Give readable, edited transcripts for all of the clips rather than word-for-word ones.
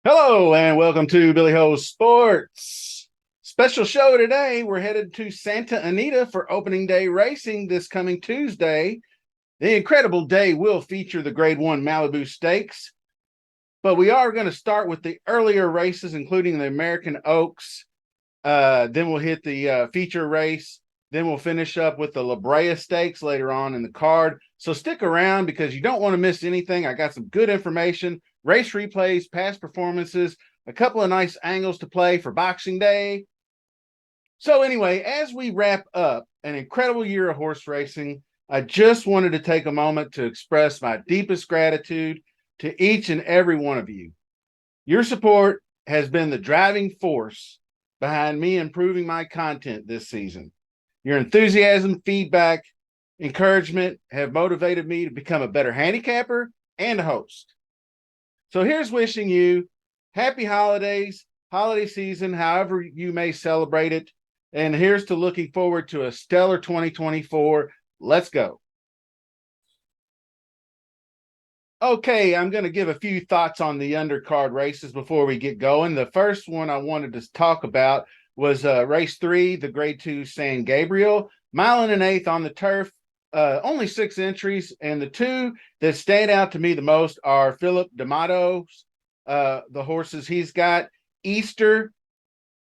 Hello and welcome to Billy Ho Sports. Special show today. We're headed to Santa Anita for opening day racing this coming Tuesday. The incredible day will feature the Grade 1 Malibu Stakes, but we are going to start with the earlier races, including the American Oaks. Then we'll hit the feature race. Then we'll finish up with the LaBrea Stakes later on in the card. So stick around because you don't want to miss anything. I got some good information, race replays, past performances, a couple of nice angles to play for Boxing Day. So anyway, as we wrap up an incredible year of horse racing, I just wanted to take a moment to express my deepest gratitude to each and every one of you. Your support has been the driving force behind me improving my content this season. Your enthusiasm, feedback, encouragement have motivated me to become a better handicapper and a host. So here's wishing you happy holidays, holiday season, however you may celebrate it. And here's to looking forward to a stellar 2024. Let's go. Okay, I'm going to give a few thoughts on the undercard races before we get going. The first one I wanted to talk about was race 3, the Grade 2 San Gabriel, mile and an eighth on the turf, only 6 entries, and the two that stand out to me the most are Philip D'Amato's, the horses he's got. Easter,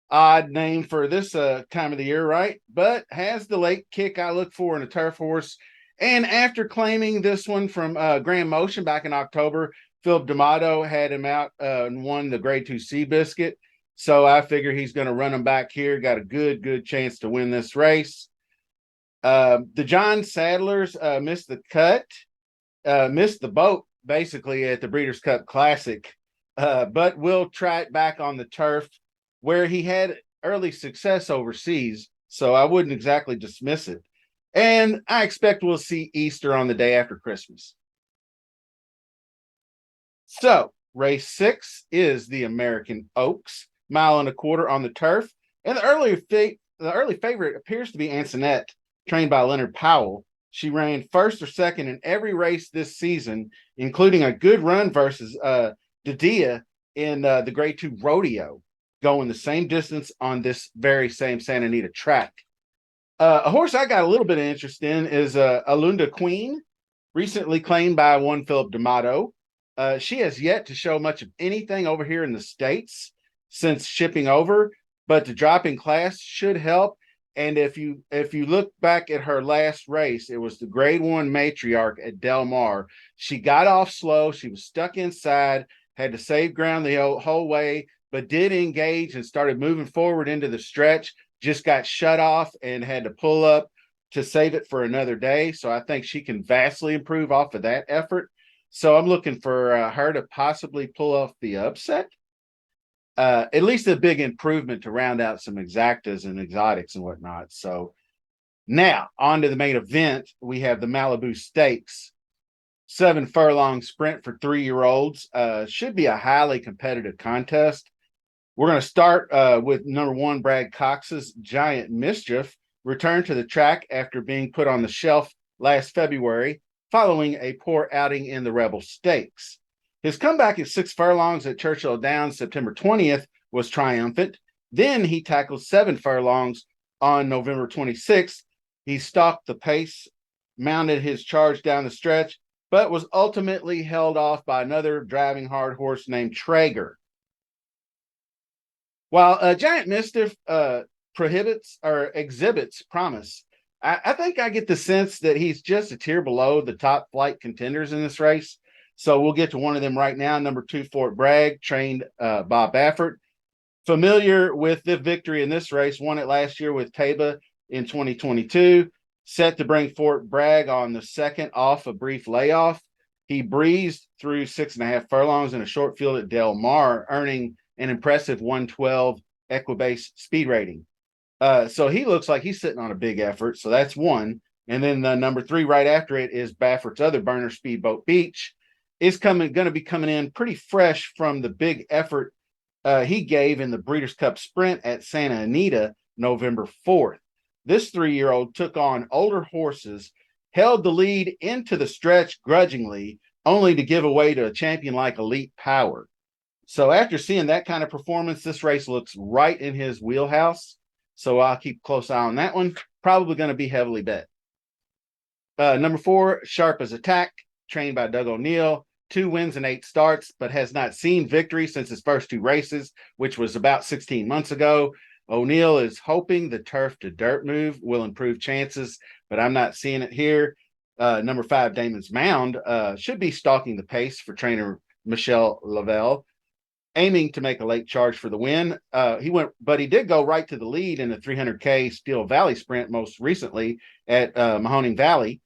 odd name for this time of the year, right? But has the late kick I look for in a turf horse. And after claiming this one from Grand Motion back in October, Philip D'Amato had him out and won the Grade 2 Seabiscuit. So I figure he's going to run him back here. Got a good chance to win this race. The John Sadlers missed the cut, missed the boat basically at the Breeders' Cup Classic, but will try it back on the turf where he had early success overseas. So I wouldn't exactly dismiss it. And I expect we'll see Easter on the day after Christmas. So race 6 is the American Oaks, mile and a quarter on the turf. And the early favorite appears to be Antoinette, trained by Leonard Powell. She ran first or second in every race this season, including a good run versus Didia in the Grade 2 Rodeo, going the same distance on this very same Santa Anita track. A horse I got a little bit of interest in is Alunda Queen, recently claimed by one Philip D'Amato. She has yet to show much of anything over here in the States since shipping over, but the drop in class should help. And if you look back at her last race, it was the Grade 1 Matriarch at Del Mar. She got off slow. She was stuck inside, had to save ground the whole way, but did engage and started moving forward into the stretch. Just got shut off and had to pull up to save it for another day. So I think she can vastly improve off of that effort. So I'm looking for her to possibly pull off the upset. At least a big improvement to round out some exactas and exotics and whatnot. So now on to the main event. We have the Malibu Stakes, 7 furlong sprint for 3-year-olds. Should be a highly competitive contest. We're going to start with number 1, Brad Cox's Giant Mischief, returned to the track after being put on the shelf last February following a poor outing in the Rebel Stakes. His comeback at 6 furlongs at Churchill Downs September 20th was triumphant. Then he tackled 7 furlongs on November 26th. He stalked the pace, mounted his charge down the stretch, but was ultimately held off by another driving hard horse named Traeger. While Giant Mischief exhibits promise, I think I get the sense that he's just a tier below the top flight contenders in this race. So we'll get to one of them right now. Number 2, Fort Bragg, trained Bob Baffert. Familiar with the victory in this race, won it last year with Taba in 2022. Set to bring Fort Bragg on the second off a brief layoff. He breezed through 6.5 furlongs in a short field at Del Mar, earning an impressive 112 Equibase speed rating. So he looks like he's sitting on a big effort. So that's one. And then the number 3 right after it is Baffert's other burner, Speedboat Beach. is going to be coming in pretty fresh from the big effort he gave in the Breeders' Cup Sprint at Santa Anita November 4th. This 3-year-old took on older horses, held the lead into the stretch grudgingly, only to give away to a champion like Elite Power. So after seeing that kind of performance, this race looks right in his wheelhouse. So I'll keep a close eye on that one. Probably going to be heavily bet. Number 4, Sharp as Attack, trained by Doug O'Neill. 2 wins and 8 starts, but has not seen victory since his first 2 races, which was about 16 months ago. O'Neill is hoping the turf to dirt move will improve chances, but I'm not seeing it here. Number 5, Damon's Mound, should be stalking the pace for trainer Michelle Lavelle, aiming to make a late charge for the win. He did go right to the lead in the 300K Steel Valley Sprint most recently at Mahoning Valley.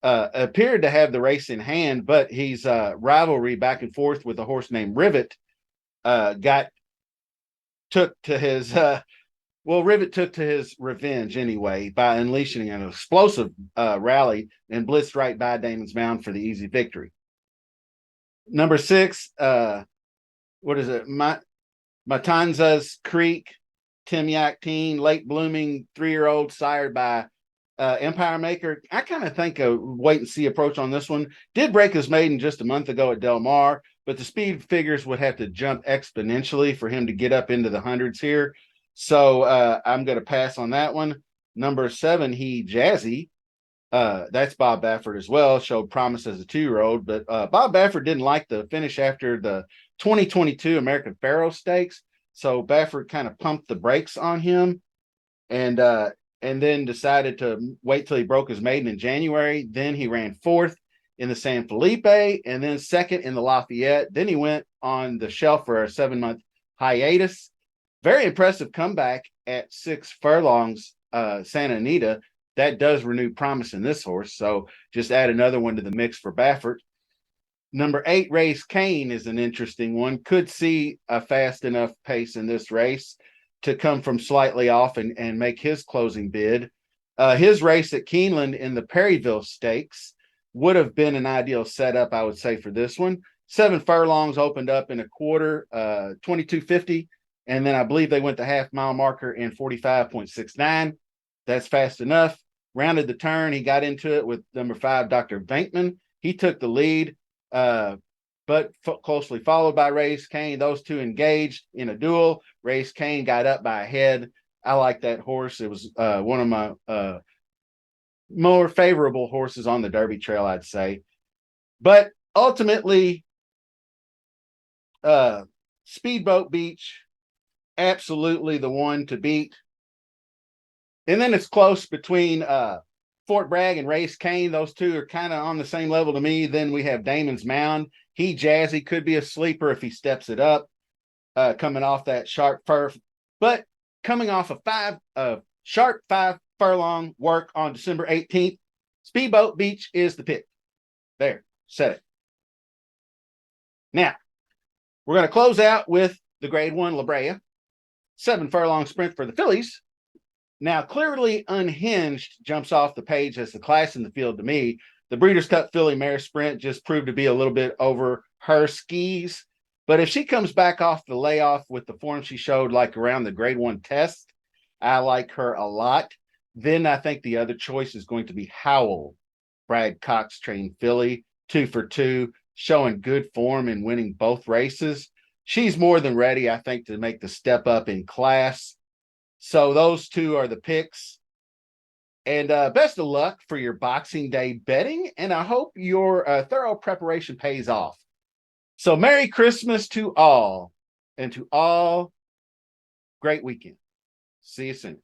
Appeared to have the race in hand, but he's rivalry back and forth with a horse named Rivet took to his Rivet took to his revenge anyway by unleashing an explosive rally and blitzed right by Damon's Mound for the easy victory. Number 6, what is it? Matanzas Creek, Tim Yak Teen, late blooming 3-year-old sired by Empire Maker. I kind of think a wait and see approach on this one. Did break his maiden just a month ago at Del Mar, but the speed figures would have to jump exponentially for him to get up into the hundreds here. So I'm going to pass on that one. Number 7, He Jazzy. That's Bob Baffert as well. Showed promise as a 2-year-old, but Bob Baffert didn't like the finish after the 2022 American Pharoah Stakes. So Baffert kind of pumped the brakes on him and then decided to wait till he broke his maiden in January. Then he ran 4th in the San Felipe and then 2nd in the Lafayette. Then he went on the shelf for a 7-month hiatus. Very impressive comeback at 6 furlongs, Santa Anita. That does renew promise in this horse. So just add another one to the mix for Baffert. Number 8, Race Kane is an interesting one. Could see a fast enough pace in this race to come from slightly off and make his closing bid. His race at Keeneland in the Perryville Stakes would have been an ideal setup, I would say, for this one. 7 furlongs opened up in a quarter, 22.50. And then I believe they went the half-mile marker in 45.69. That's fast enough. Rounded the turn. He got into it with number 5, Dr. Venkman. He took the lead, but closely followed by Race Kane. Those two engaged in a duel. Race Kane got up by a head. I like that horse. It was one of my more favorable horses on the Derby Trail, I'd say. But ultimately, Speedboat Beach, absolutely the one to beat. And then it's close between Fort Bragg and Race Kane. Those two are kind of on the same level to me. Then we have Damon's Mound. He Jazzy could be a sleeper if he steps it up, coming off that sharp but coming off a sharp 5 furlong work on December 18th, Speedboat Beach is the pick. There, said it. Now, we're going to close out with the Grade 1 LaBrea, 7 furlong sprint for the fillies. Now, clearly unhinged jumps off the page as the class in the field to me. The Breeders' Cup Filly Mare Sprint just proved to be a little bit over her skis. But if she comes back off the layoff with the form she showed like around the Grade 1 test, I like her a lot. Then I think the other choice is going to be Howell, Brad Cox trained filly, 2 for 2, showing good form and winning both races. She's more than ready, I think, to make the step up in class. So those two are the picks. And best of luck for your Boxing Day betting. And I hope your thorough preparation pays off. So Merry Christmas to all. And to all, great weekend. See you soon.